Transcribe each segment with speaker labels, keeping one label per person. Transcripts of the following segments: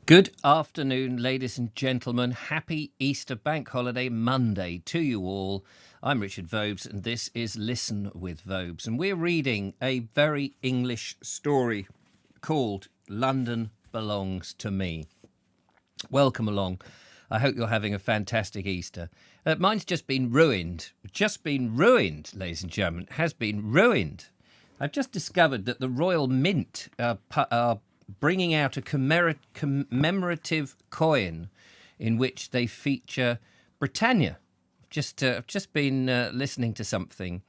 Speaker 1: Good afternoon, ladies and gentlemen. Happy Easter Bank Holiday Monday to you all. I'm Richard Vobes, and this is Listen with Vobes. And we're reading a very English story called London Belongs to Me. Welcome along. I hope you're having a fantastic Easter. Mine's just been ruined. Ladies and gentlemen. Has been ruined. I've just discovered that the Royal Mint are bringing out a commemorative coin in which they feature Britannia. I've just been listening to something,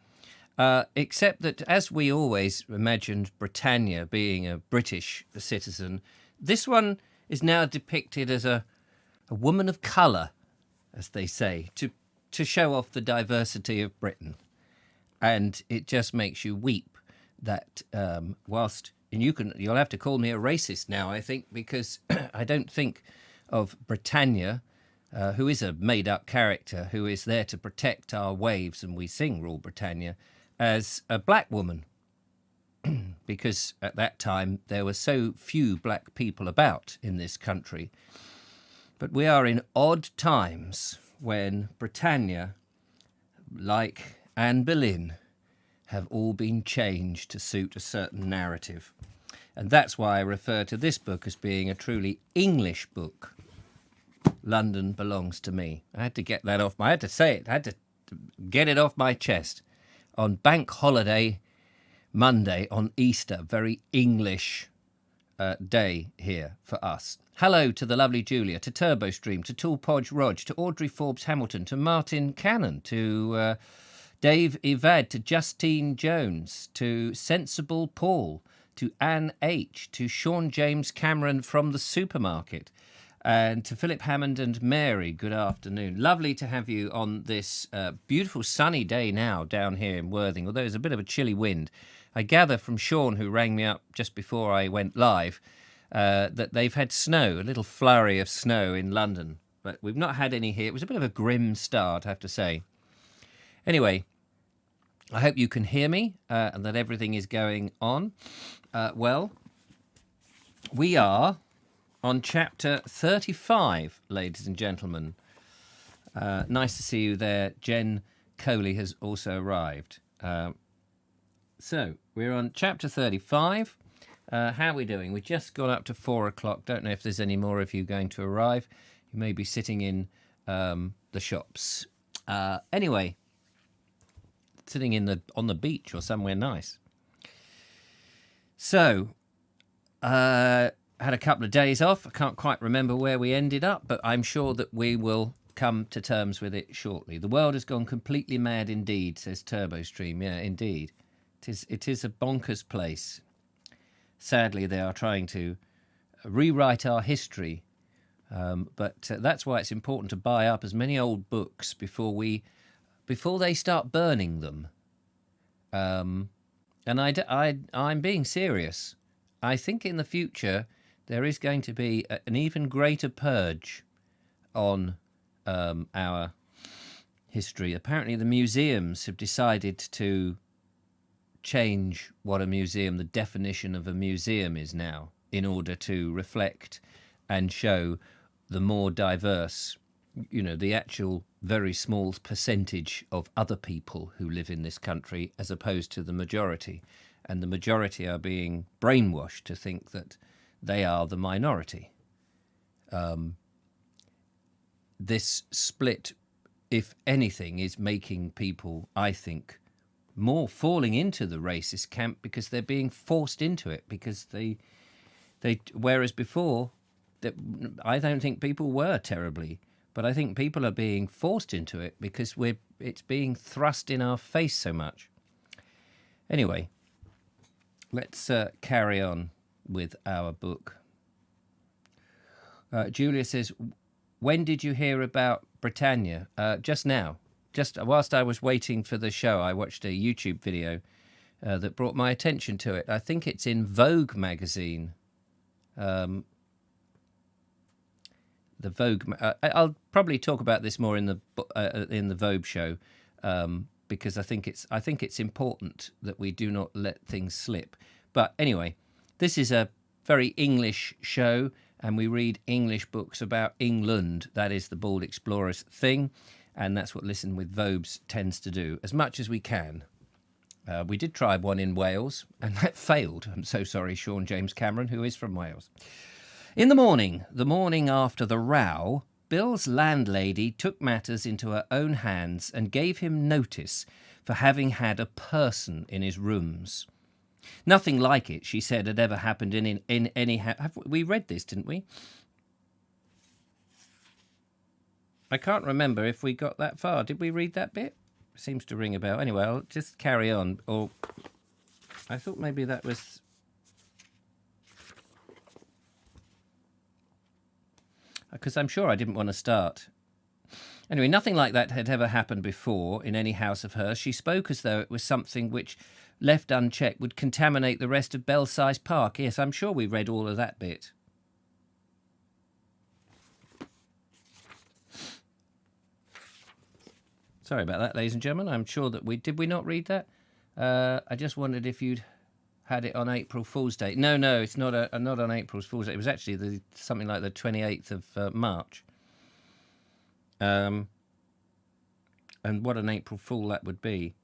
Speaker 1: except that as we always imagined Britannia being a British citizen, this one is now depicted as a woman of colour, as they say, to show off the diversity of Britain. And it just makes you weep that and you'll have to call me a racist now, I think, because I don't think of Britannia, who is a made-up character who is there to protect our waves, and we sing Rule Britannia, as a black woman, because at that time there were so few black people about in this country. But we are in odd times when Britannia, like Anne Boleyn, have all been changed to suit a certain narrative. And that's why I refer to this book as being a truly English book. London Belongs to Me. I had to get that off. I had to say it. I had to get it off my chest. On Bank Holiday Monday, on Easter, very English day here for us. Hello to the lovely Julia, to Turbo Stream, to Tool Podge Rog, to Audrey Forbes Hamilton, to Martin Cannon, to Dave Evad, to Justine Jones, to Sensible Paul, to Anne H, to Sean James Cameron from the supermarket, and to Philip Hammond and Mary. Good afternoon. Lovely to have you on this beautiful sunny day now down here in Worthing, although there's a bit of a chilly wind. I gather from Sean, who rang me up just before I went live, that they've had snow, a little flurry of snow in London, but we've not had any here. It was a bit of a grim start, I have to say. Anyway, I hope you can hear me and that everything is going on well. We are on chapter 35, ladies and gentlemen. Nice to see you there. Jen Coley has also arrived. So we're on chapter 35. How are we doing? We just got up to 4 o'clock. Don't know if there's any more of you going to arrive. You may be sitting in the shops. Anyway, sitting on the beach or somewhere nice. So, had a couple of days off. I can't quite remember where we ended up, but I'm sure that we will come to terms with it shortly. The world has gone completely mad indeed, says Turbo Stream. Yeah, indeed. It is a bonkers place. Sadly, they are trying to rewrite our history, but that's why it's important to buy up as many old books before they start burning them. And I'm being serious. I think in the future there is going to be an even greater purge on our history. Apparently the museums have decided to change what the definition of a museum is now, in order to reflect and show the more diverse, the actual very small percentage of other people who live in this country as opposed to the majority. And the majority are being brainwashed to think that they are the minority. This split, if anything, is making people, I think, more falling into the racist camp because they're being forced into it, because whereas before, I don't think people were terribly, but I think people are being forced into it because it's being thrust in our face so much. Anyway, let's carry on with our book. Julia says, when did you hear about Britannia? Just now. Just whilst I was waiting for the show, I watched a YouTube video that brought my attention to it. I think it's in Vogue magazine. The Vogue. I'll probably talk about this more in the Vogue show, because I think it's important that we do not let things slip. But anyway, this is a very English show, and we read English books about England. That is the Bald Explorers thing, and that's what Listen with Vobes tends to do, as much as we can. We did try one in Wales, and that failed. I'm so sorry, Sean James Cameron, who is from Wales. In the morning after the row, Bill's landlady took matters into her own hands and gave him notice for having had a person in his rooms. Nothing like it, she said, had ever happened in any house. We read this, didn't we? I can't remember if we got that far. Did we read that bit? Seems to ring a bell. Anyway, I'll just carry on. Or I thought maybe that was... Because I'm sure I didn't want to start. Anyway, nothing like that had ever happened before in any house of hers. She spoke as though it was something which, left unchecked, would contaminate the rest of Belsize Park. Yes, I'm sure we read all of that bit. Sorry about that, ladies and gentlemen. I'm sure that we... Did we not read that? I just wondered if you'd had it on April Fool's Day. No, it's not not on April Fool's Day. It was actually something like the 28th of March. And what an April Fool that would be.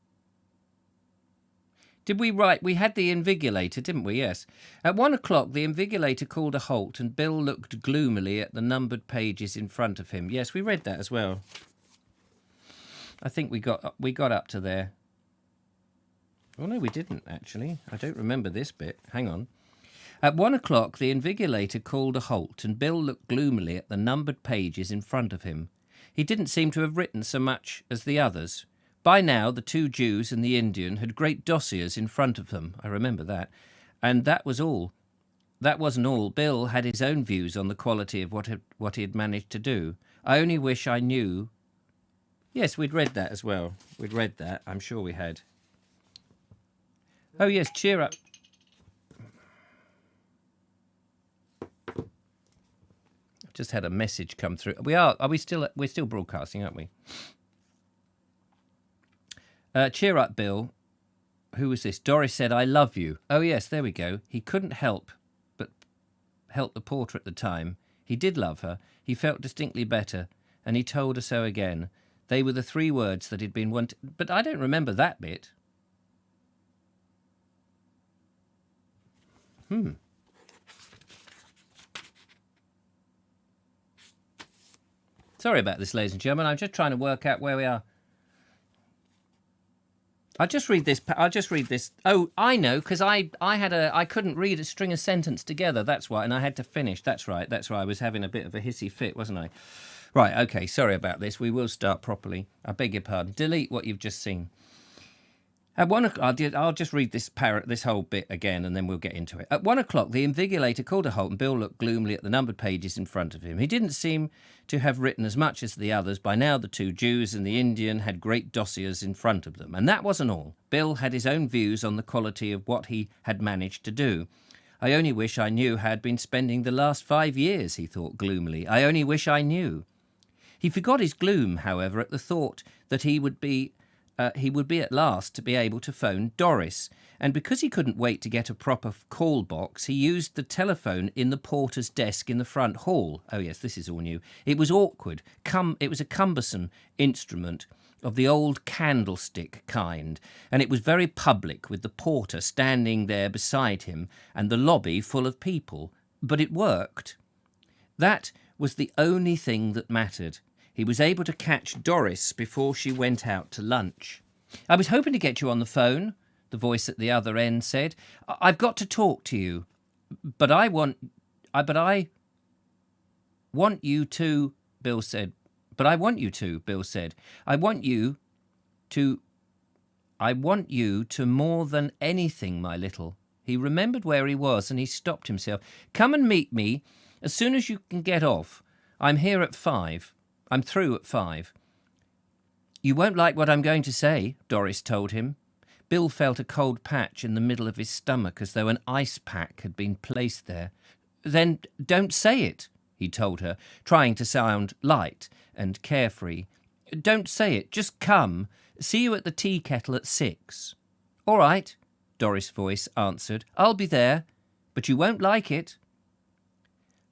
Speaker 1: Did we write? We had the invigilator, didn't we? Yes. At 1 o'clock, the invigilator called a halt, and Bill looked gloomily at the numbered pages in front of him. Yes, we read that as well. I think we got up to there. Oh, no, we didn't, actually. I don't remember this bit. Hang on. At 1 o'clock, the invigilator called a halt, and Bill looked gloomily at the numbered pages in front of him. He didn't seem to have written so much as the others. By now, the two Jews and the Indian had great dossiers in front of them. I remember that. And that was all. That wasn't all. Bill had his own views on the quality of what he had managed to do. I only wish I knew... Yes, we'd read that as well. We'd read that. I'm sure we had. Oh, yes, cheer up. I've just had a message come through. Are we still... We're still broadcasting, aren't we? Cheer up, Bill. Who was this? Doris said, I love you. Oh, yes, there we go. He couldn't help the porter at the time. He did love her. He felt distinctly better, and he told her so again. They were the 3 words that he'd been wanting. But I don't remember that bit. Sorry about this, ladies and gentlemen. I'm just trying to work out where we are. I'll just read this. Oh, I know, because I couldn't read a string of sentence together. That's why, and I had to finish. That's right. I was having a bit of a hissy fit, wasn't I? Right, okay, sorry about this. We will start properly. I beg your pardon. Delete what you've just seen. At 1 o'clock, I'll just read this whole bit again, and then we'll get into it. At 1 o'clock, the invigilator called a halt, and Bill looked gloomily at the numbered pages in front of him. He didn't seem to have written as much as the others. By now, the two Jews and the Indian had great dossiers in front of them. And that wasn't all. Bill had his own views on the quality of what he had managed to do. I only wish I knew how I'd been spending the last 5 years, he thought gloomily. I only wish I knew. He forgot his gloom, however, at the thought that he would be at last to be able to phone Doris. And because he couldn't wait to get a proper call box, he used the telephone in the porter's desk in the front hall. Oh, yes, this is all new. It was awkward. It was a cumbersome instrument of the old candlestick kind, and it was very public, with the porter standing there beside him and the lobby full of people. But it worked. That was the only thing that mattered. He was able to catch Doris before she went out to lunch. I was hoping to get you on the phone, the voice at the other end said. I've got to talk to you, but I want you to, Bill said. But I want you to, Bill said. I want you to more than anything, my little. He remembered where he was, and he stopped himself. Come and meet me as soon as you can get off. I'm here at 5. I'm through at 5. You won't like what I'm going to say, Doris told him. Bill felt a cold patch in the middle of his stomach, as though an ice pack had been placed there. Then don't say it, he told her, trying to sound light and carefree. Don't say it, just come. See you at the tea kettle at 6. All right, Doris' voice answered. I'll be there, but you won't like it.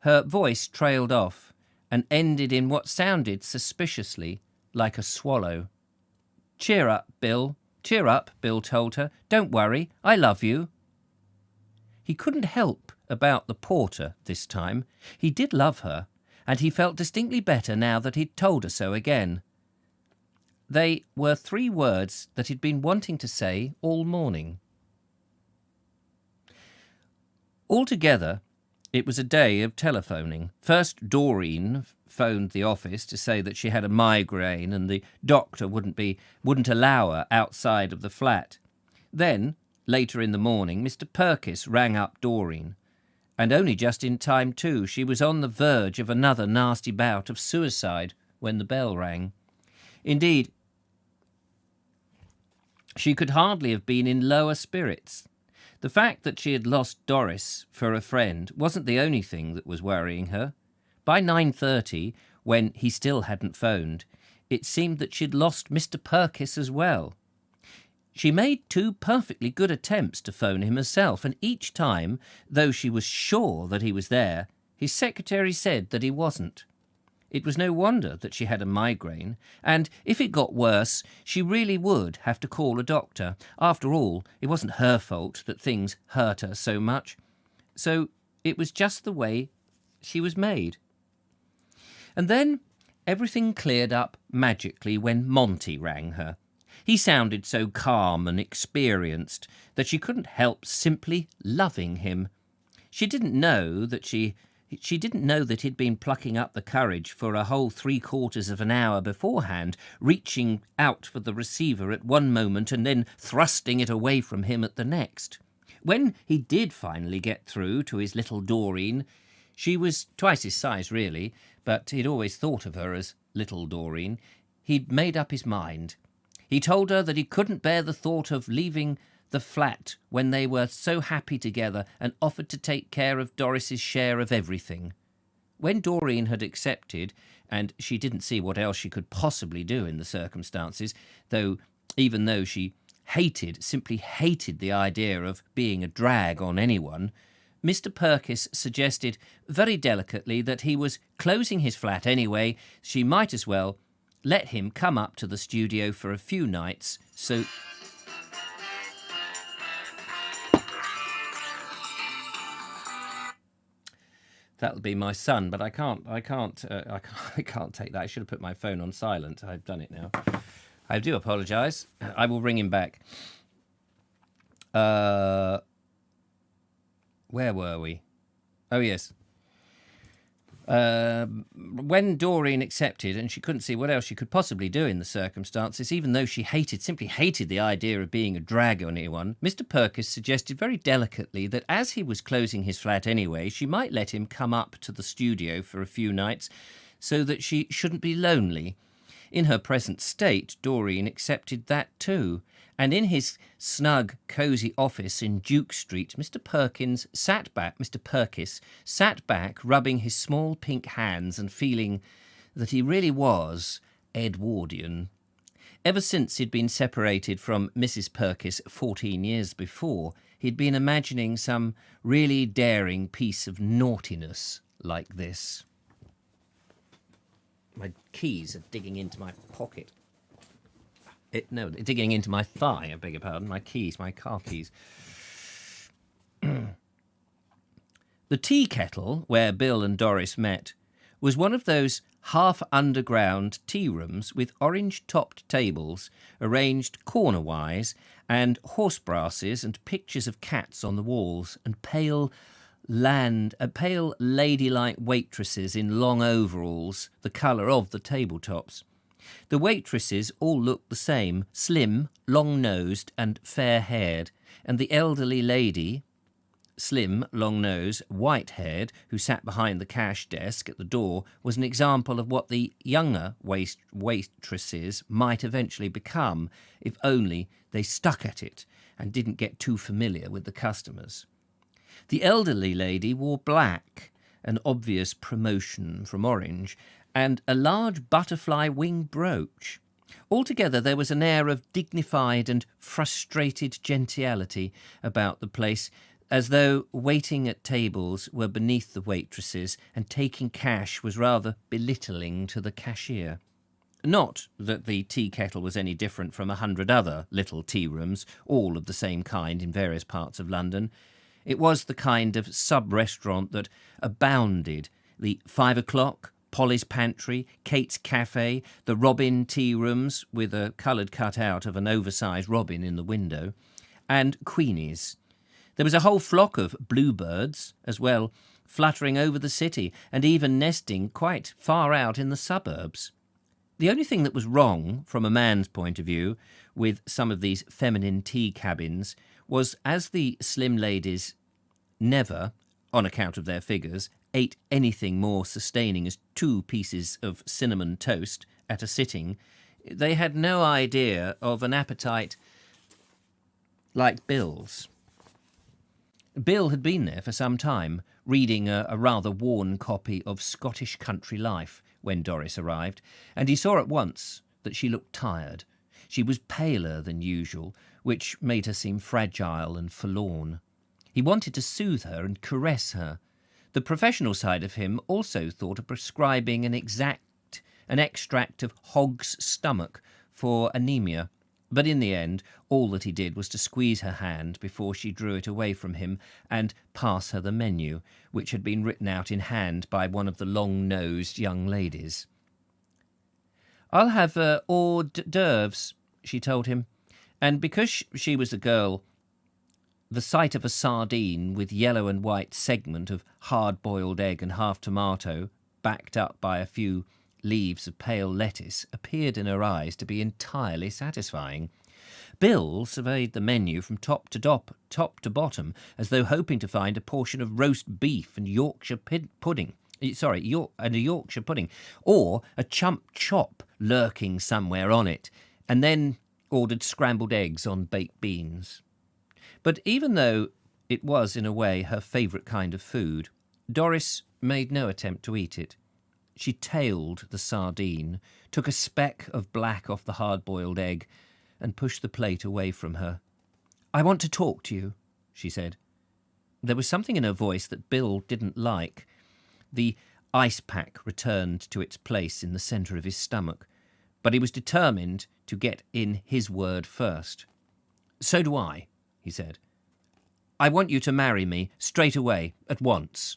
Speaker 1: Her voice trailed off and ended in what sounded suspiciously like a swallow. "Cheer up, Bill. Cheer up," Bill told her. "Don't worry. I love you." He couldn't help about the porter this time. He did love her, and he felt distinctly better now that he'd told her so again. They were 3 words that he'd been wanting to say all morning. Altogether, it was a day of telephoning. First, Doreen phoned the office to say that she had a migraine and the doctor wouldn't allow her outside of the flat. Then, later in the morning, Mr. Purkis rang up Doreen. And only just in time, too. She was on the verge of another nasty bout of suicide when the bell rang. Indeed, she could hardly have been in lower spirits. The fact that she had lost Doris for a friend wasn't the only thing that was worrying her. By 9:30, when he still hadn't phoned, it seemed that she'd lost Mr. Purkis as well. She made 2 perfectly good attempts to phone him herself, and each time, though she was sure that he was there, his secretary said that he wasn't. It was no wonder that she had a migraine, and if it got worse, she really would have to call a doctor. After all, it wasn't her fault that things hurt her so much. So it was just the way she was made. And then everything cleared up magically when Monty rang her. He sounded so calm and experienced that she couldn't help simply loving him. She didn't know that he'd been plucking up the courage for a whole 3/4 of an hour beforehand, reaching out for the receiver at one moment and then thrusting it away from him at the next. When he did finally get through to his little Doreen, she was twice his size really, but he'd always thought of her as little Doreen. He'd made up his mind. He told her that he couldn't bear the thought of leaving the flat when they were so happy together, and offered to take care of Doris's share of everything. When Doreen had accepted, and she didn't see what else she could possibly do in the circumstances, even though she simply hated the idea of being a drag on anyone, Mr. Purkis suggested very delicately that he was closing his flat anyway, she might as well let him come up to the studio for a few nights, so... That'll be my son, but I can't take that. I should have put my phone on silent. I've done it now. I do apologise. I will ring him back. Where were we? Oh, yes. When Doreen accepted, and she couldn't see what else she could possibly do in the circumstances, even though she simply hated the idea of being a drag on anyone, Mr. Purkis suggested very delicately that as he was closing his flat anyway, she might let him come up to the studio for a few nights so that she shouldn't be lonely. In her present state, Doreen accepted that too, and in his snug, cosy office in Duke Street, Mr. Purkis sat back, rubbing his small pink hands and feeling that he really was Edwardian. Ever since he'd been separated from Mrs. Purkis 14 years before, he'd been imagining some really daring piece of naughtiness like this. My keys are digging into my pocket. Digging into my thigh, I beg your pardon. My car keys. The tea kettle, where Bill and Doris met, was one of those half-underground tea rooms with orange-topped tables arranged corner-wise, and horse brasses and pictures of cats on the walls, and pale ladylike waitresses in long overalls, the colour of the tabletops. The waitresses all looked the same, slim, long-nosed and fair-haired, and the elderly lady, slim, long-nosed, white-haired, who sat behind the cash desk at the door, was an example of what the younger waitresses might eventually become, if only they stuck at it and didn't get too familiar with the customers. The elderly lady wore black, an obvious promotion from orange, and a large butterfly wing brooch. Altogether there was an air of dignified and frustrated gentiality about the place as though waiting at tables were beneath the waitresses and taking cash was rather belittling to the cashier. Not that the tea kettle was any different from 100 other little tea rooms, all of the same kind in various parts of London. It was the kind of sub-restaurant that abounded: the 5 o'clock, Polly's Pantry, Kate's Cafe, the Robin tea rooms with a coloured cut-out of an oversized robin in the window, and Queenie's. There was a whole flock of bluebirds as well, fluttering over the city and even nesting quite far out in the suburbs. The only thing that was wrong, from a man's point of view, with some of these feminine tea cabins was, as the slim ladies never, on account of their figures, ate anything more sustaining as 2 pieces of cinnamon toast at a sitting, they had no idea of an appetite like Bill's. Bill had been there for some time, reading a rather worn copy of Scottish Country Life when Doris arrived, and he saw at once that she looked tired. She was paler than usual, which made her seem fragile and forlorn. He wanted to soothe her and caress her. The professional side of him also thought of prescribing an extract of hog's stomach for anemia, but in the end all that he did was to squeeze her hand before she drew it away from him and pass her the menu, which had been written out in hand by one of the long-nosed young ladies. "I'll have hors d'oeuvres," she told him, and because she was a girl, the sight of a sardine with yellow and white segment of hard-boiled egg and half tomato, backed up by a few leaves of pale lettuce, appeared in her eyes to be entirely satisfying. Bill surveyed the menu from top to bottom, as though hoping to find a portion of roast beef and Yorkshire pudding, or a chump chop lurking somewhere on it, and then ordered scrambled eggs on baked beans. But even though it was, in a way, her favourite kind of food, Doris made no attempt to eat it. She tailed the sardine, took a speck of black off the hard-boiled egg, and pushed the plate away from her. "I want to talk to you," she said. There was something in her voice that Bill didn't like. The ice pack returned to its place in the centre of his stomach, but he was determined to get in his word first. "So do I," he said. "I want you to marry me straight away, at once."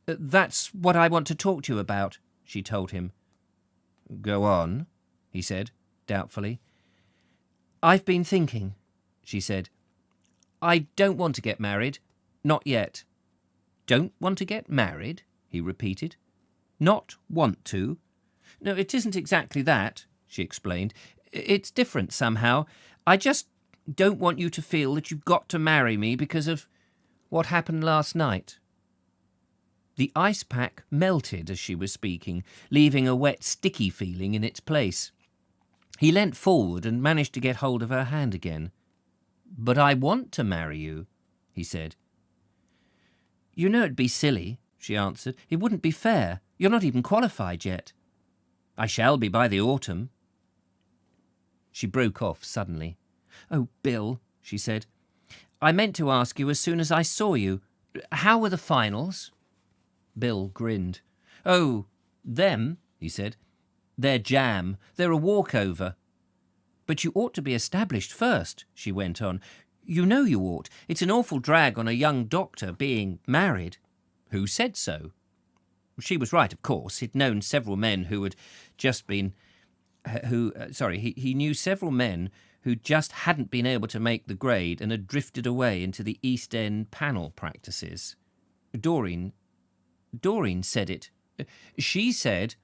Speaker 1: "That's what I want to talk to you about," she told him. "Go on," he said, doubtfully. "I've been thinking," she said. "I don't want to get married. Not yet." "Don't want to get married?" he repeated. "Not want to?" "No, it isn't exactly that," she explained. "It's different somehow. I just don't want you to feel that you've got to marry me because of what happened last night." The ice pack melted as she was speaking, leaving a wet, sticky feeling in its place. He leant forward and managed to get hold of her hand again. "But I want to marry you," he said. "You know it'd be silly," she answered. "It wouldn't be fair. You're not even qualified yet." "I shall be by the autumn." She broke off suddenly. "Oh, Bill," she said, "I meant to ask you as soon as I saw you. How were the finals?" Bill grinned. "Oh, them," he said. "They're jam. They're a walkover." "But you ought to be established first," she went on. "You know you ought. It's an awful drag on a young doctor being married." "Who said so?" She was right, of course. He'd known several men who had just been... He knew several men who just hadn't been able to make the grade and had drifted away into the East End panel practices. Doreen said it. She said...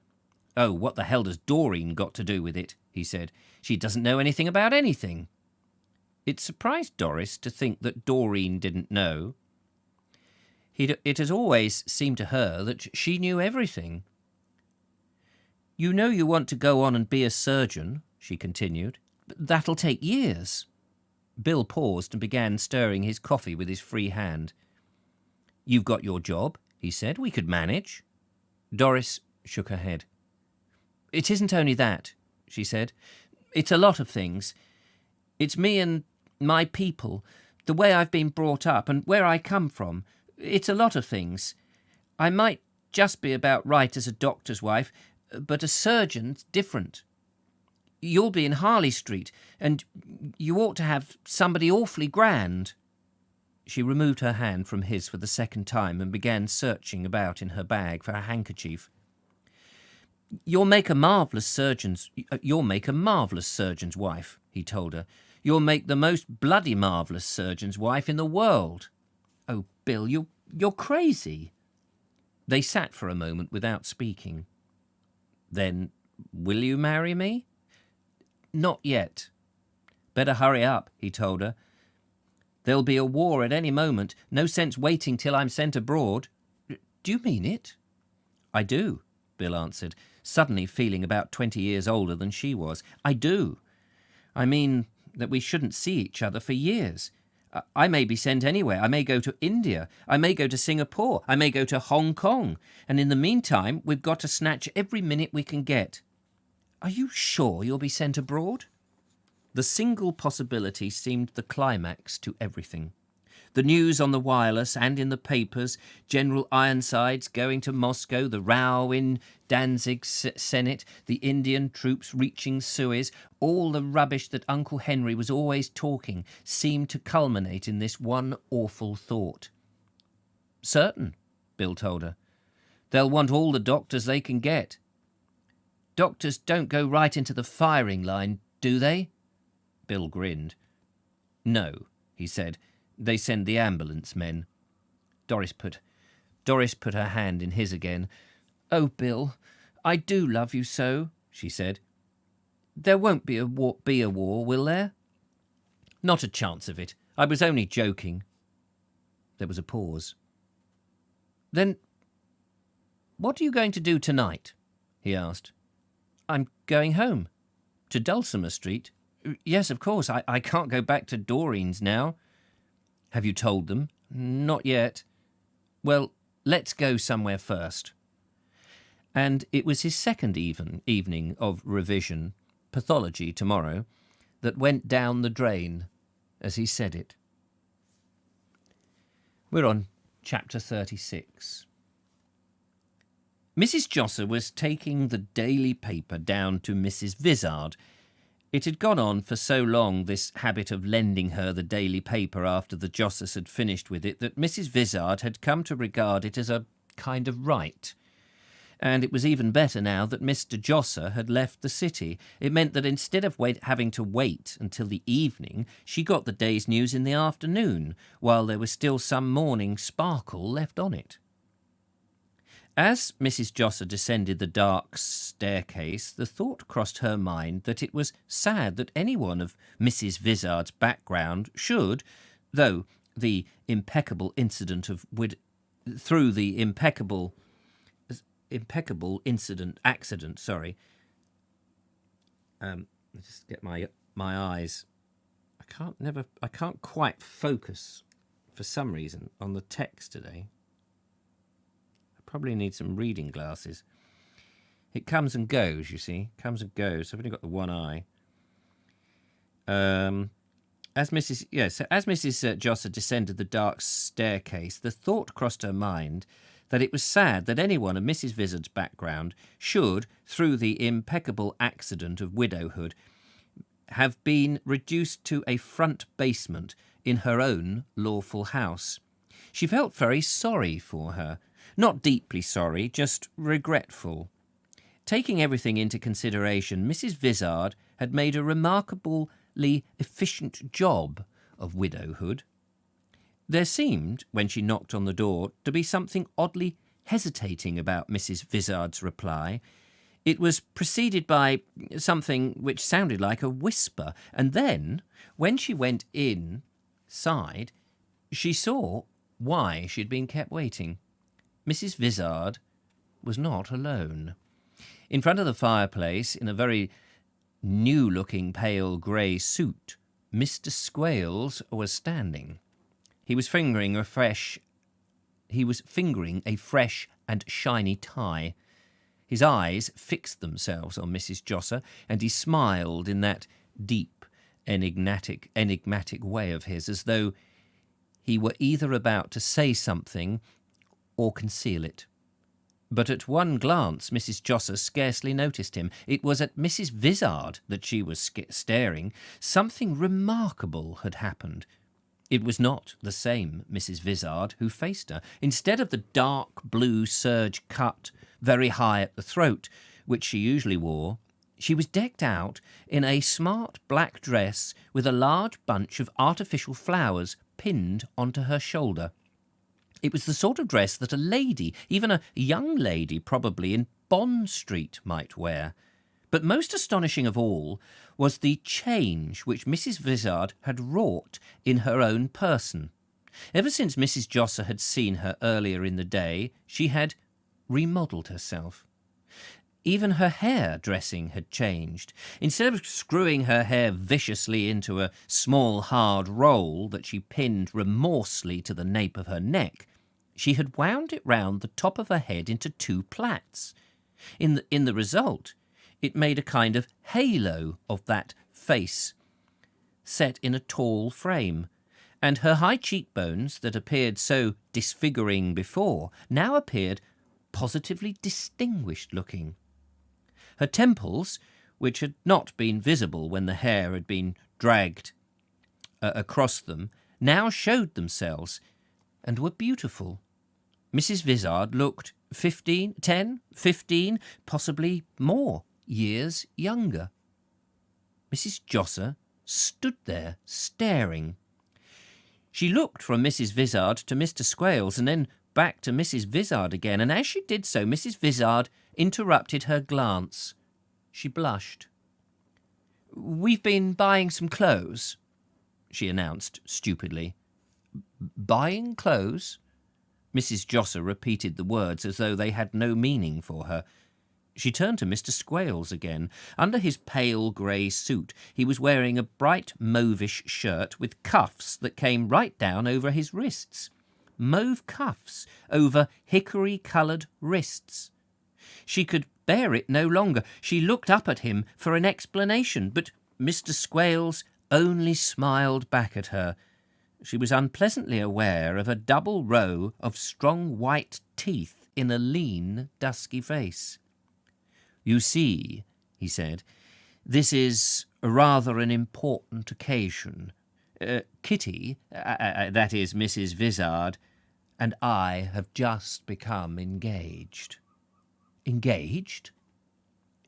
Speaker 1: "Oh, what the hell does Doreen got to do with it?" he said. "She doesn't know anything about anything." It surprised Doris to think that Doreen didn't know. It has always seemed to her that she knew everything. "You know you want to go on and be a surgeon," she continued. "That'll take years." Bill paused and began stirring his coffee with his free hand. "You've got your job," he said. "We could manage." Doris shook her head. "It isn't only that," she said. "It's a lot of things. It's me and my people. The way I've been brought up and where I come from. It's a lot of things. I might just be about right as a doctor's wife, but a surgeon's different. You'll be in Harley Street, and you ought to have somebody awfully grand." She removed her hand from his for the second time and began searching about in her bag for a handkerchief. "You'll make a marvellous surgeon's wife," he told her. "You'll make the most bloody marvellous surgeon's wife in the world." "Oh, Bill, you're crazy." They sat for a moment without speaking. "Then will you marry me?" "Not yet." "Better hurry up," he told her. "There'll be a war at any moment. No sense waiting till I'm sent abroad." "Do you mean it?" "I do," Bill answered, suddenly feeling about 20 years older than she was. "I do. I mean that we shouldn't see each other for years. I may be sent anywhere. I may go to India. I may go to Singapore. I may go to Hong Kong. And in the meantime, we've got to snatch every minute we can get." "Are you sure you'll be sent abroad?" The single possibility seemed the climax to everything. The news on the wireless and in the papers, General Ironsides going to Moscow, the row in Danzig's Senate, the Indian troops reaching Suez, all the rubbish that Uncle Henry was always talking seemed to culminate in this one awful thought. "Certain," Bill told her. "They'll want all the doctors they can get." "Doctors don't go right into the firing line, do they?" Bill grinned. "No," he said. "They send the ambulance men." Doris put her hand in his again. "Oh, Bill, I do love you so," she said. "There won't be a war, will there?" "Not a chance of it. I was only joking." There was a pause. "Then what are you going to do tonight?" he asked. "I'm going home." "To Dulcimer Street?" "Yes, of course. I can't go back to Doreen's now." "Have you told them?" "Not yet." "Well, let's go somewhere first." And it was his second evening of revision, pathology tomorrow, that went down the drain, as he said it. We're on chapter 36. Mrs. Josser was taking the daily paper down to Mrs. Vizard. It had gone on for so long, this habit of lending her the daily paper after the Jossers had finished with it, that Mrs. Vizard had come to regard it as a kind of right. And it was even better now that Mr. Josser had left the city. It meant that instead of having to wait until the evening, she got the day's news in the afternoon, while there was still some morning sparkle left on it. As Mrs. Josser descended the dark staircase, the thought crossed her mind that it was sad that anyone of Mrs. Vizard's background should, through the impeccable incident accident. Just get my eyes. I can't quite focus for some reason on the text today. Probably need some reading glasses. It comes and goes, you see. Comes and goes. I've only got the one eye. As Mrs. Josser descended the dark staircase, the thought crossed her mind that it was sad that anyone of Mrs. Vizard's background should, through the impeccable accident of widowhood, have been reduced to a front basement in her own lawful house. She felt very sorry for her. Not deeply sorry, just regretful. Taking everything into consideration, Mrs. Vizard had made a remarkably efficient job of widowhood. There seemed, when she knocked on the door, to be something oddly hesitating about Mrs. Vizard's reply. It was preceded by something which sounded like a whisper, and then, when she went inside, she saw why she had been kept waiting. Mrs. Vizard was not alone. In front of the fireplace, in a very new-looking pale grey suit, Mr. Squales was standing. He was fingering a fresh and shiny tie. His eyes fixed themselves on Mrs. Josser, and he smiled in that deep, enigmatic way of his, as though he were either about to say something or conceal it. But at one glance Mrs. Josser scarcely noticed him. It was at Mrs. Vizard that she was staring. Something remarkable had happened. It was not the same Mrs. Vizard who faced her. Instead of the dark blue serge cut very high at the throat, which she usually wore, she was decked out in a smart black dress with a large bunch of artificial flowers pinned onto her shoulder. It was the sort of dress that a lady, even a young lady probably in Bond Street, might wear. But most astonishing of all was the change which Mrs. Vizard had wrought in her own person. Ever since Mrs. Josser had seen her earlier in the day, she had remodelled herself. Even her hair dressing had changed. Instead of screwing her hair viciously into a small hard roll that she pinned remorselessly to the nape of her neck, she had wound it round the top of her head into 2 plaits. In the result, it made a kind of halo of that face set in a tall frame, and her high cheekbones, that appeared so disfiguring before, now appeared positively distinguished-looking. Her temples, which had not been visible when the hair had been dragged across them, now showed themselves and were beautiful. Mrs. Vizard looked 15, possibly more years younger. Mrs. Josser stood there staring. She looked from Mrs. Vizard to Mr. Squales and then back to Mrs. Vizard again, and as she did so, Mrs. Vizard interrupted her glance. She blushed. "We've been buying some clothes," she announced stupidly. "Buying clothes?" Mrs. Josser repeated the words as though they had no meaning for her. She turned to Mr. Squales again. Under his pale grey suit he was wearing a bright mauvish shirt with cuffs that came right down over his wrists. Mauve cuffs over hickory-coloured wrists. She could bear it no longer. She looked up at him for an explanation, but Mr. Squales only smiled back at her. She was unpleasantly aware of a double row of strong white teeth in a lean, dusky face. "You see," he said, "this is rather an important occasion. Kitty, that is Mrs. Vizard, and I have just become engaged." "Engaged?"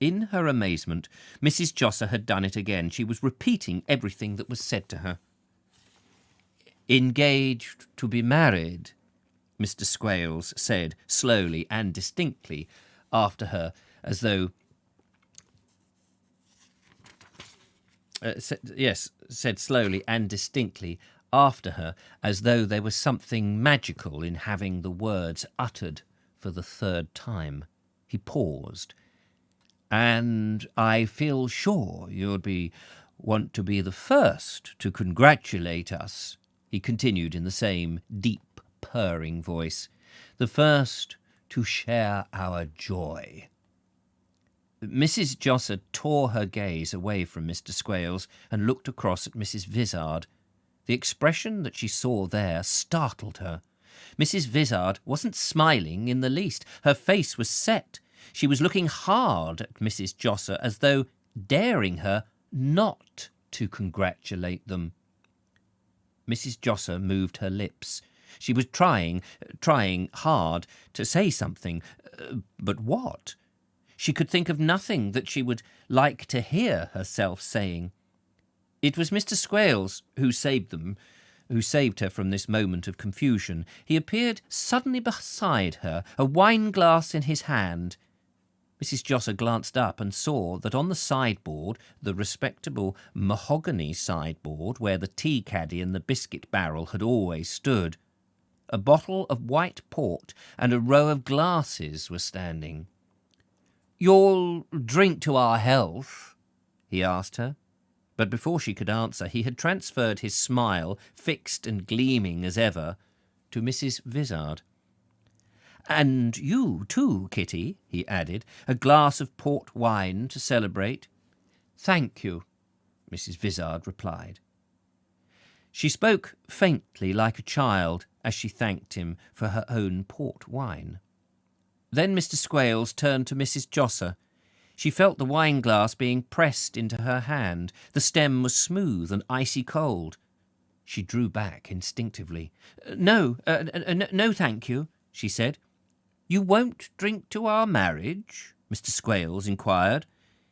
Speaker 1: In her amazement, Mrs. Josser had done it again. She was repeating everything that was said to her. "Engaged to be married," Mr. Squales said slowly and distinctly after her, as though... said slowly and distinctly after her, as though there was something magical in having the words uttered for the 3rd time. He paused. "And I feel sure you'd want to be the first to congratulate us," he continued in the same deep, purring voice. "The first to share our joy." Mrs. Josser tore her gaze away from Mr. Squales and looked across at Mrs. Vizard. The expression that she saw there startled her. Mrs. Vizard wasn't smiling in the least. Her face was set. She was looking hard at Mrs. Josser as though daring her not to congratulate them. Mrs. Josser moved her lips. She was trying hard to say something, but what? She could think of nothing that she would like to hear herself saying. It was Mr. Squales who saved her from this moment of confusion. He appeared suddenly beside her, a wine-glass in his hand. Mrs. Josser glanced up and saw that on the sideboard, the respectable mahogany sideboard where the tea-caddy and the biscuit barrel had always stood, a bottle of white port and a row of glasses were standing. "You'll drink to our health?" he asked her. But before she could answer, he had transferred his smile, fixed and gleaming as ever, to Mrs. Vizard. "And you too, Kitty," he added, "a glass of port wine to celebrate?" "Thank you," Mrs. Vizard replied. She spoke faintly like a child as she thanked him for her own port wine. Then Mr. Squales turned to Mrs. Josser. She felt the wine-glass being pressed into her hand. The stem was smooth and icy cold. She drew back instinctively. No, thank you," she said. "You won't drink to our marriage?" Mr. Squales inquired.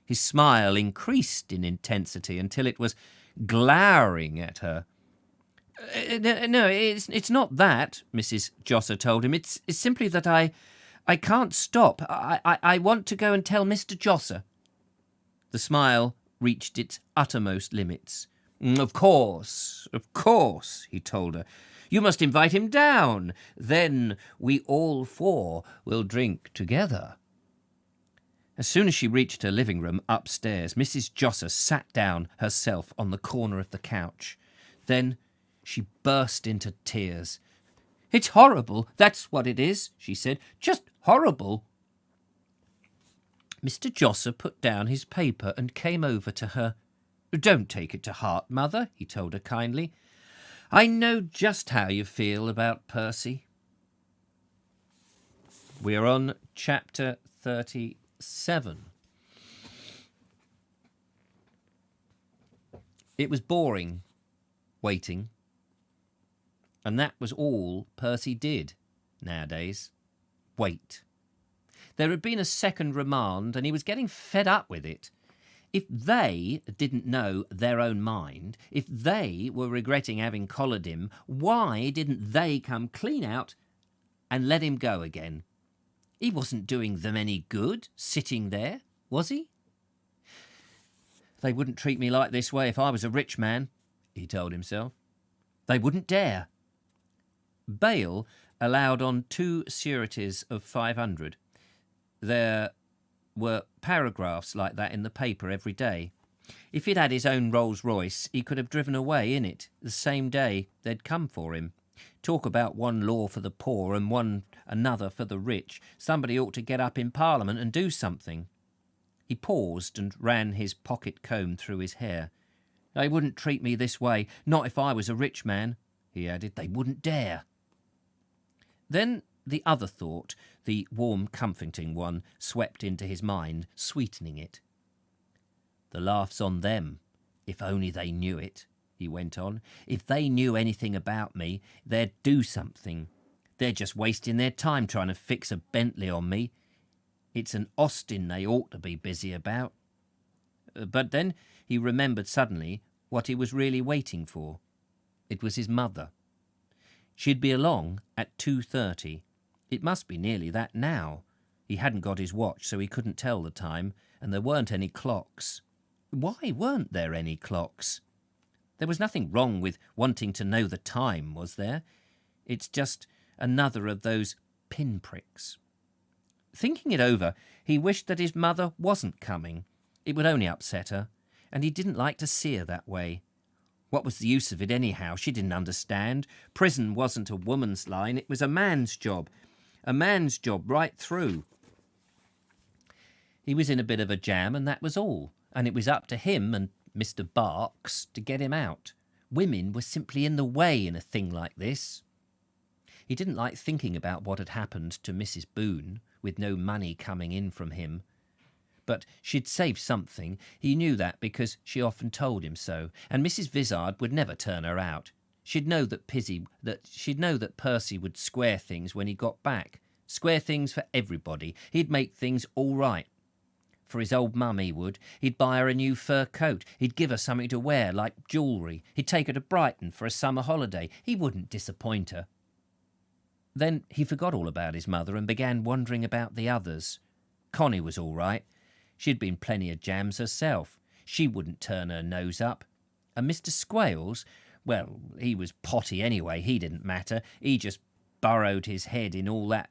Speaker 1: His smile increased in intensity until it was glowering at her. No, it's not that," Mrs. Josser told him. It's simply that I can't stop. I want to go and tell Mr. Josser." The smile reached its uttermost limits. Of course, he told her. "You must invite him down. Then we all four will drink together." As soon as she reached her living room upstairs, Mrs. Josser sat down herself on the corner of the couch. Then she burst into tears. "It's horrible, that's what it is," she said. "Just horrible." Mr. Josser put down his paper and came over to her. "Don't take it to heart, Mother," he told her kindly. "I know just how you feel about Percy." We are on chapter 37. It was boring, waiting. And that was all Percy did nowadays. Wait. There had been a second remand, and he was getting fed up with it. If they didn't know their own mind, if they were regretting having collared him, why didn't they come clean out and let him go again? He wasn't doing them any good, sitting there, was he? "They wouldn't treat me like this way if I was a rich man," he told himself. "They wouldn't dare." Bail allowed on 2 sureties of 500. There were paragraphs like that in the paper every day. If he'd had his own Rolls-Royce, he could have driven away in it the same day they'd come for him. Talk about one law for the poor and another for the rich. Somebody ought to get up in Parliament and do something. He paused and ran his pocket comb through his hair. "They wouldn't treat me this way, not if I was a rich man," he added. "They wouldn't dare." Then the other thought, the warm, comforting one, swept into his mind, sweetening it. "The laugh's on them, if only they knew it," he went on. "If they knew anything about me, they'd do something. They're just wasting their time trying to fix a Bentley on me. It's an Austin they ought to be busy about." But then he remembered suddenly what he was really waiting for. It was his mother. She'd be along at 2:30. It must be nearly that now. He hadn't got his watch, so he couldn't tell the time, and there weren't any clocks. Why weren't there any clocks? There was nothing wrong with wanting to know the time, was there? It's just another of those pinpricks. Thinking it over, he wished that his mother wasn't coming. It would only upset her, and he didn't like to see her that way. What was the use of it anyhow? She didn't understand. Prison wasn't a woman's line, it was a man's job. A man's job right through. He was in a bit of a jam, and that was all. And it was up to him and Mr. Barks to get him out. Women were simply in the way in a thing like this. He didn't like thinking about what had happened to Mrs. Boone, with no money coming in from him. But she'd saved something. He knew that because she often told him so, and Mrs. Vizard would never turn her out. She'd know that Percy would square things when he got back. Square things for everybody. He'd make things all right. For his old mum he would. He'd buy her a new fur coat. He'd give her something to wear, like jewellery. He'd take her to Brighton for a summer holiday. He wouldn't disappoint her. Then he forgot all about his mother and began wondering about the others. Connie was all right. She'd been plenty of jams herself. She wouldn't turn her nose up. And Mr. Squales, well, he was potty anyway. He didn't matter. He just burrowed his head in all that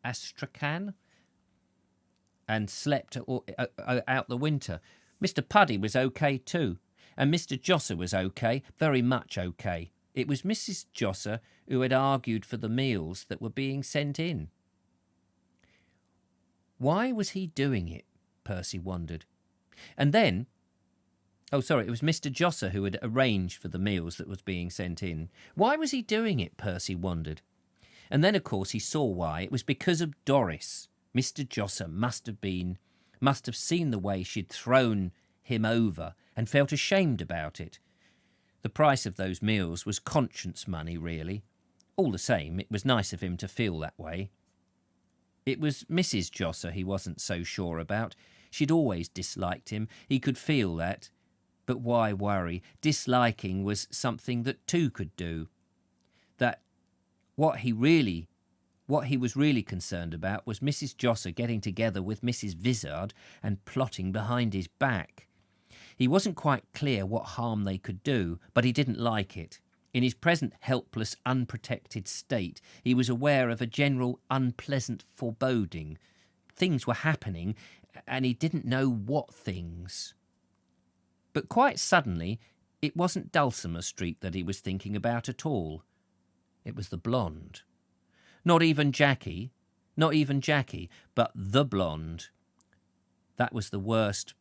Speaker 1: astrakhan and slept out the winter. Mr. Puddy was okay too. And Mr. Josser was okay, very much okay. It was Mrs. Josser who had argued for the meals that were being sent in. Why was he doing it? Percy wondered. And then, Oh, sorry, it was Mr. Josser who had arranged for the meals that was being sent in. Why was he doing it, Percy wondered. And then, of course, he saw why. It was because of Doris. Mr. Josser must have seen the way she'd thrown him over and felt ashamed about it. The price of those meals was conscience money, really. All the same, it was nice of him to feel that way. It was Mrs. Josser he wasn't so sure about. She'd always disliked him. He could feel that. But why worry? Disliking was something that two could do. That what he was really concerned about was Mrs. Josser getting together with Mrs. Vizard and plotting behind his back. He wasn't quite clear what harm they could do, but he didn't like it. In his present helpless, unprotected state, he was aware of a general unpleasant foreboding. Things were happening, and he didn't know what things. But quite suddenly, it wasn't Dulcimer Street that he was thinking about at all. It was the blonde. Not even Jackie, but the blonde. That was the worst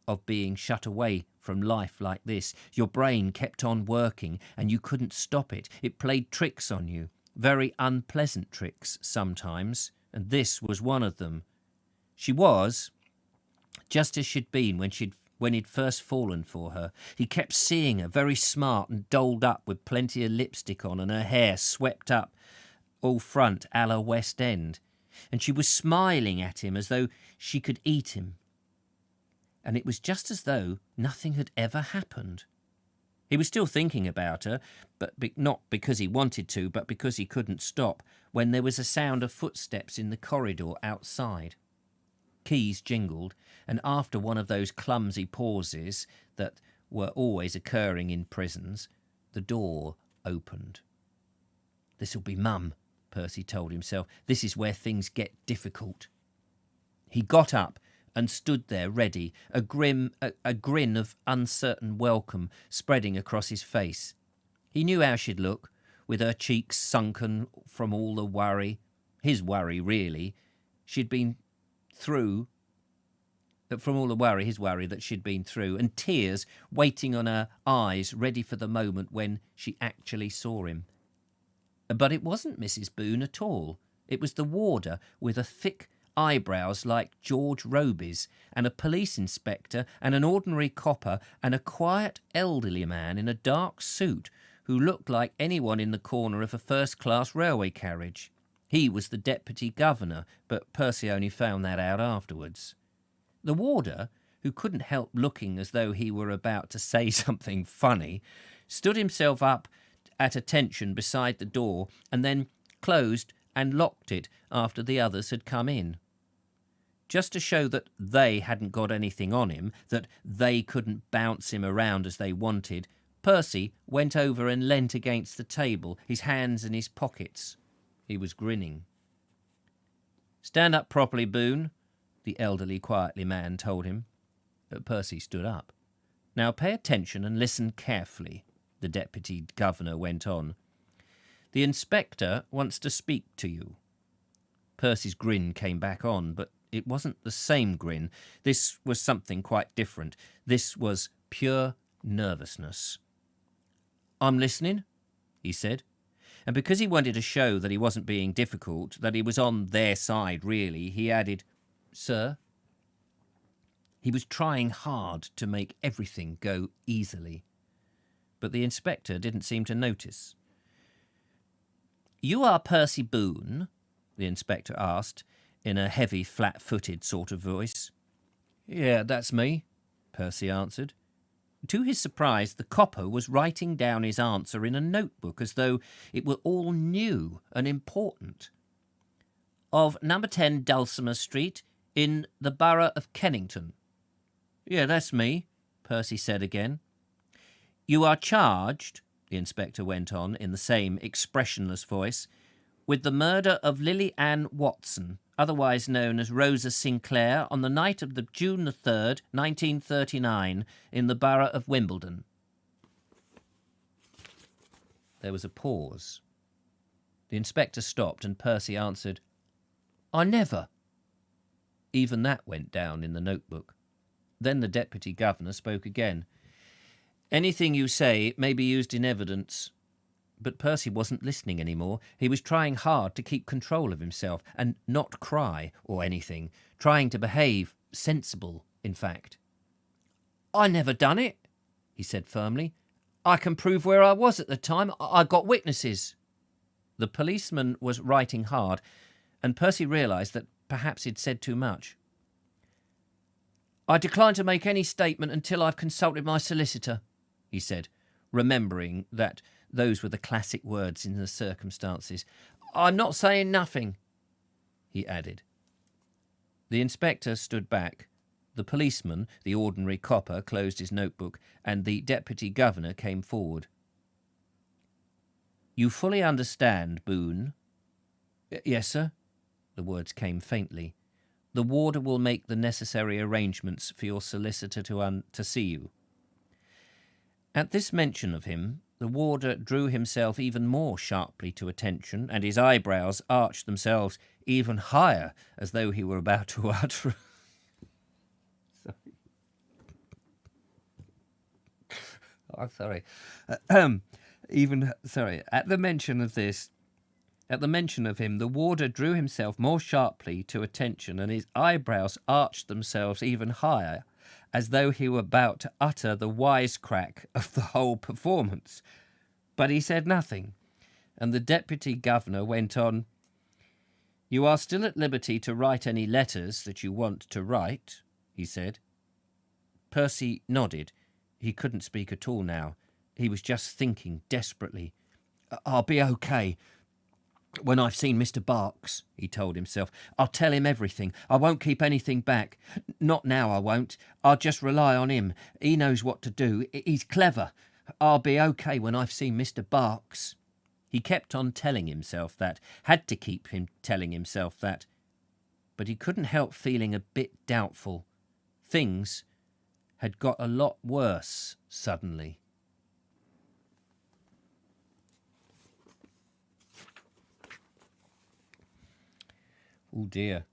Speaker 1: of being shut away from life like this. Your brain kept on working and you couldn't stop it. It played tricks on you, very unpleasant tricks sometimes, and this was one of them. She was just as she'd been when he'd first fallen for her. He kept seeing her very smart and dolled up with plenty of lipstick on and her hair swept up all front a la West End. And she was smiling at him as though she could eat him. And it was just as though nothing had ever happened. He was still thinking about her, but not because he wanted to, but because he couldn't stop, when there was a sound of footsteps in the corridor outside. Keys jingled, and after one of those clumsy pauses that were always occurring in prisons, the door opened. "This'll be Mum," Percy told himself. "This is where things get difficult." He got up and stood there ready, a grin of uncertain welcome spreading across his face. He knew how she'd look, with her cheeks sunken from all the worry. His worry, really. She'd been through, from all the worry, his worry that she'd been through, and tears waiting on her eyes, ready for the moment when she actually saw him. But it wasn't Mrs. Boone at all. It was the warder with a thick eyebrows like George Robey's, and a police inspector, and an ordinary copper, and a quiet elderly man in a dark suit who looked like anyone in the corner of a first-class railway carriage. He was the deputy governor, but Percy only found that out afterwards. The warder, who couldn't help looking as though he were about to say something funny, stood himself up at attention beside the door and then closed and locked it after the others had come in. Just to show that they hadn't got anything on him, that they couldn't bounce him around as they wanted, Percy went over and leant against the table, his hands in his pockets. He was grinning. "Stand up properly, Boone," the elderly, quietly man told him. Percy stood up. "Now pay attention and listen carefully," the deputy governor went on. "The inspector wants to speak to you." Percy's grin came back on, but it wasn't the same grin. This was something quite different. This was pure nervousness. "I'm listening," he said. And because he wanted to show that he wasn't being difficult, that he was on their side really, he added, "Sir." He was trying hard to make everything go easily. But the inspector didn't seem to notice. "You are Percy Boone?" the inspector asked, in a heavy, flat-footed sort of voice. "Yeah, that's me," Percy answered. To his surprise, the copper was writing down his answer in a notebook as though it were all new and important. "Of number 10 Dulcimer Street, in the borough of Kennington." "Yeah, that's me," Percy said again. "You are charged," the inspector went on in the same expressionless voice, "with the murder of Lily Ann Watson, otherwise known as Rosa Sinclair, on the night of the June the 3rd, 1939, in the borough of Wimbledon." There was a pause. The inspector stopped and Percy answered, "I never." Even that went down in the notebook. Then the deputy governor spoke again. Anything you say may be used in evidence. But Percy wasn't listening anymore. He was trying hard to keep control of himself and not cry or anything, trying to behave sensible, in fact. "I never done it," he said firmly. "I can prove where I was at the time. I got witnesses." The policeman was writing hard, and Percy realised that perhaps he'd said too much. "I decline to make any statement until I've consulted my solicitor," he said, remembering that those were the classic words in the circumstances. "I'm not saying nothing," he added. The inspector stood back. The policeman, the ordinary copper, closed his notebook, and the deputy governor came forward. "You fully understand, Boone?" "Yes, sir." The words came faintly. "The warder will make the necessary arrangements for your solicitor to see you." At this mention of him, the warder drew himself even more sharply to attention, and his eyebrows arched themselves even higher, as though he were about to utter... I'm sorry. At the mention of him, the warder drew himself more sharply to attention, and his eyebrows arched themselves even higher, as though he were about to utter the wisecrack of the whole performance. But he said nothing, and the deputy governor went on. "You are still at liberty to write any letters that you want to write," he said. Percy nodded. He couldn't speak at all now. He was just thinking desperately. "I'll be okay when I've seen Mr. Barks," he told himself. "I'll tell him everything. I won't keep anything back. Not now, I won't. I'll just rely on him. He knows what to do. He's clever. I'll be okay when I've seen Mr. Barks." He kept on telling himself that, had to keep him telling himself that. But he couldn't help feeling a bit doubtful. Things had got a lot worse suddenly. Oh dear.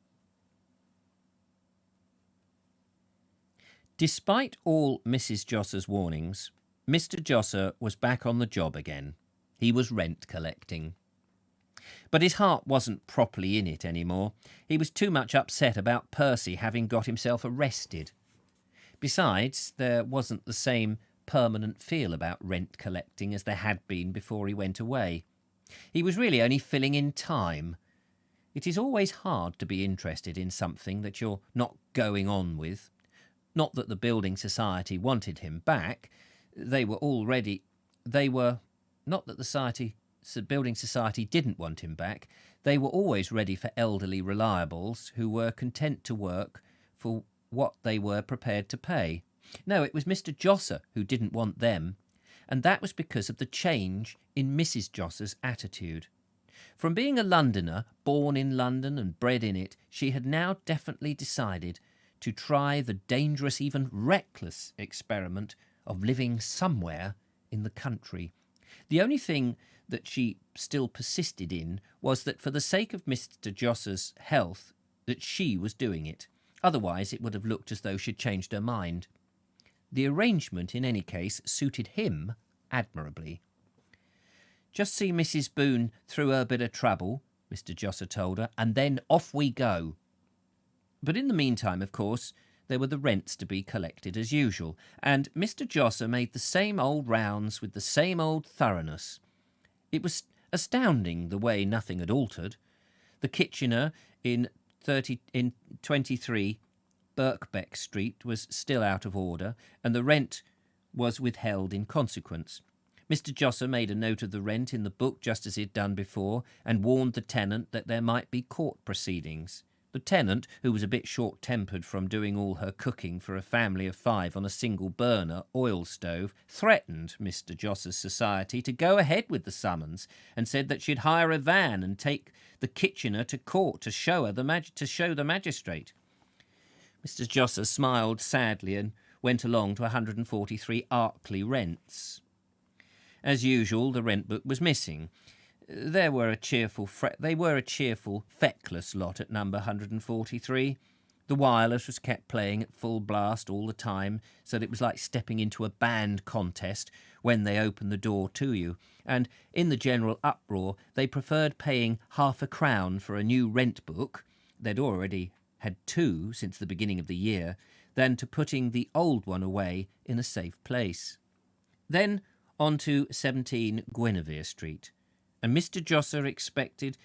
Speaker 1: Despite all Mrs. Josser's warnings, Mr. Josser was back on the job again. He was rent collecting. But his heart wasn't properly in it anymore. He was too much upset about Percy having got himself arrested. Besides, there wasn't the same permanent feel about rent collecting as there had been before he went away. He was really only filling in time. It is always hard to be interested in something that you're not going on with. Not that the Building Society wanted him back. Not that the Building Society didn't want him back. They were always ready for elderly reliables who were content to work for what they were prepared to pay. No, it was Mr. Josser who didn't want them, and that was because of the change in Mrs. Josser's attitude. From being a Londoner, born in London and bred in it, she had now definitely decided to try the dangerous, even reckless experiment of living somewhere in the country. The only thing that she still persisted in was that for the sake of Mr. Josser's health, that she was doing it. Otherwise, it would have looked as though she'd changed her mind. The arrangement, in any case, suited him admirably. "Just see Mrs. Boone through her bit of trouble," Mr. Josser told her, "and then off we go." But in the meantime, of course, there were the rents to be collected as usual, and Mr. Josser made the same old rounds with the same old thoroughness. It was astounding the way nothing had altered. The Kitchener in 23 Birkbeck Street was still out of order, and the rent was withheld in consequence. Mr. Josser made a note of the rent in the book just as he had done before, and warned the tenant that there might be court proceedings. The tenant, who was a bit short-tempered from doing all her cooking for a family of 5 on a single burner oil stove, threatened Mr. Josser's society to go ahead with the summons, and said that she'd hire a van and take the Kitchener to court to show the magistrate. Mr. Josser smiled sadly and went along to 143 Arkley Rents. As usual, the rent book was missing. They were a cheerful, feckless lot at number 143. The wireless was kept playing at full blast all the time, so that it was like stepping into a band contest when they opened the door to you. And in the general uproar, they preferred paying £0.50 for a new rent book — they'd already had 2 since the beginning of the year — than to putting the old one away in a safe place. Then on to 17 Guinevere Street. And Mr. Josser expected,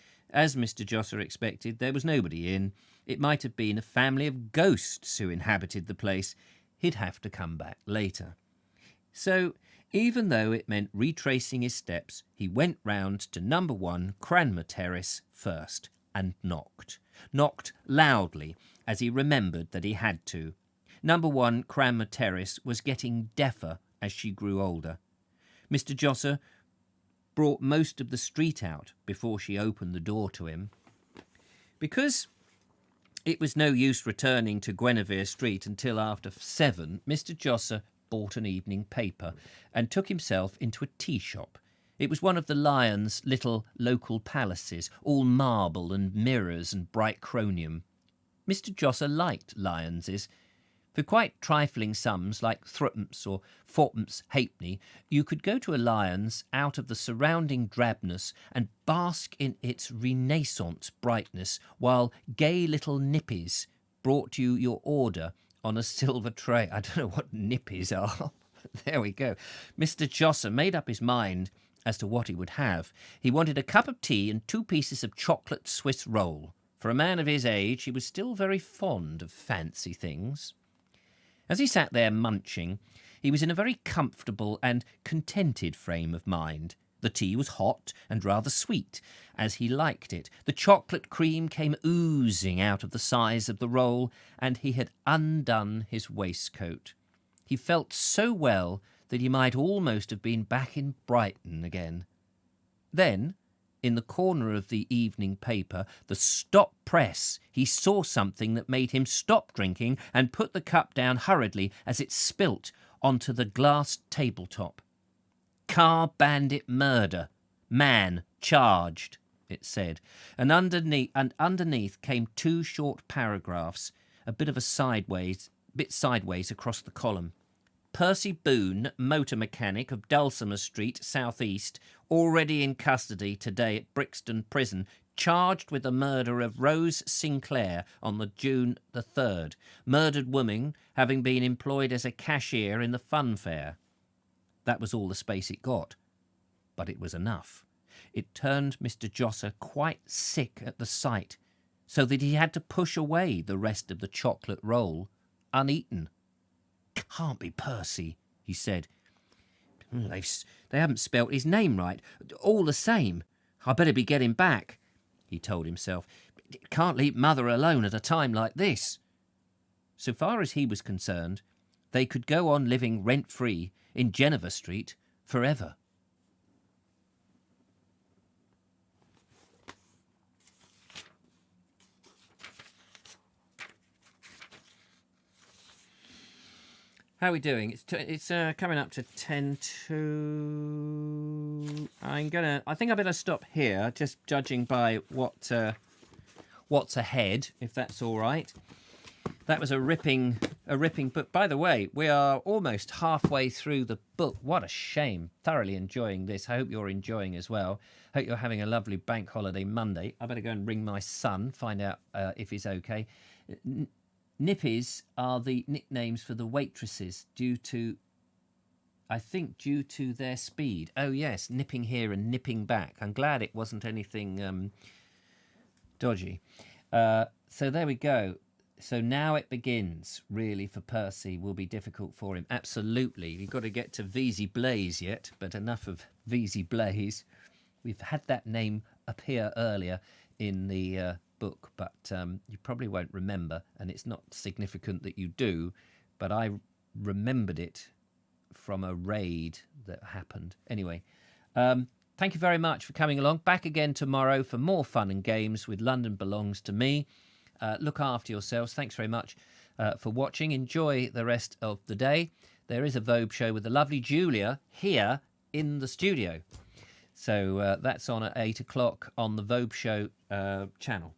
Speaker 1: there was nobody in. It might have been a family of ghosts who inhabited the place. He'd have to come back later. So, even though it meant retracing his steps, he went round to number 1 Cranmer Terrace first and knocked. Knocked loudly, as he remembered that he had to. Number 1 Cranmer Terrace was getting deafer as she grew older. Mr. Josser brought most of the street out before she opened the door to him. Because it was no use returning to Guinevere Street until after 7, Mr. Josser bought an evening paper and took himself into a tea shop. It was one of the Lion's little local palaces, all marble and mirrors and bright chromium. Mr. Josser liked Lyons's. For quite trifling sums, like threepence or fourpence halfpenny, you could go to a Lyons out of the surrounding drabness and bask in its Renaissance brightness, while gay little nippies brought you your order on a silver tray. I don't know what nippies are. There we go. Mr. Josser made up his mind as to what he would have. He wanted a cup of tea and 2 pieces of chocolate Swiss roll. For a man of his age, he was still very fond of fancy things. As he sat there munching, he was in a very comfortable and contented frame of mind. The tea was hot and rather sweet, as he liked it. The chocolate cream came oozing out of the size of the roll, and he had undone his waistcoat. He felt so well that he might almost have been back in Brighton again. Then, in the corner of the evening paper, the stop press, he saw something that made him stop drinking and put the cup down hurriedly as it spilt onto the glass tabletop. Car bandit murder. Man charged, it said. And underneath came 2 short paragraphs, a bit sideways across the column. Percy Boone, motor mechanic of Dulcimer Street, South East, already in custody today at Brixton Prison, charged with the murder of Rose Sinclair on the June the 3rd. Murdered woman having been employed as a cashier in the fun fair. That was all the space it got, but it was enough. It turned Mr. Josser quite sick at the sight, so that he had to push away the rest of the chocolate roll, uneaten. "Can't be Percy," he said. They haven't spelt his name right. All the same, I better be getting back," he told himself. "Can't leave Mother alone at a time like this." So far as he was concerned, they could go on living rent-free in Geneva Street forever. How are we doing? It's coming up to 10 to... I think I better stop here, just judging by what's ahead, if that's all right. That was a ripping book. By the way, we are almost halfway through the book. What a shame. Thoroughly enjoying this. I hope you're enjoying as well. Hope you're having a lovely bank holiday Monday. I better go and ring my son, find out if he's okay. Nippies are the nicknames for the waitresses due to their speed. Oh, yes, nipping here and nipping back. I'm glad it wasn't anything dodgy. So there we go. So now it begins, really, for Percy. Will be difficult for him. Absolutely. We've got to get to Veezy Blaze yet, but enough of Veezy Blaze. We've had that name appear earlier in the book, but you probably won't remember, and it's not significant that you do, but I remembered it from a raid that happened. Anyway, thank you very much for coming along. Back again tomorrow for more fun and games with London Belongs to Me. Look after yourselves. Thanks very much for watching. Enjoy the rest of the day. There is a Vobe show with the lovely Julia here in the studio. So that's on at 8 o'clock on the Vobe Show channel.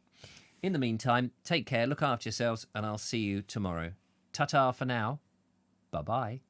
Speaker 1: In the meantime, take care, look after yourselves, and I'll see you tomorrow. Ta-ta for now. Bye-bye.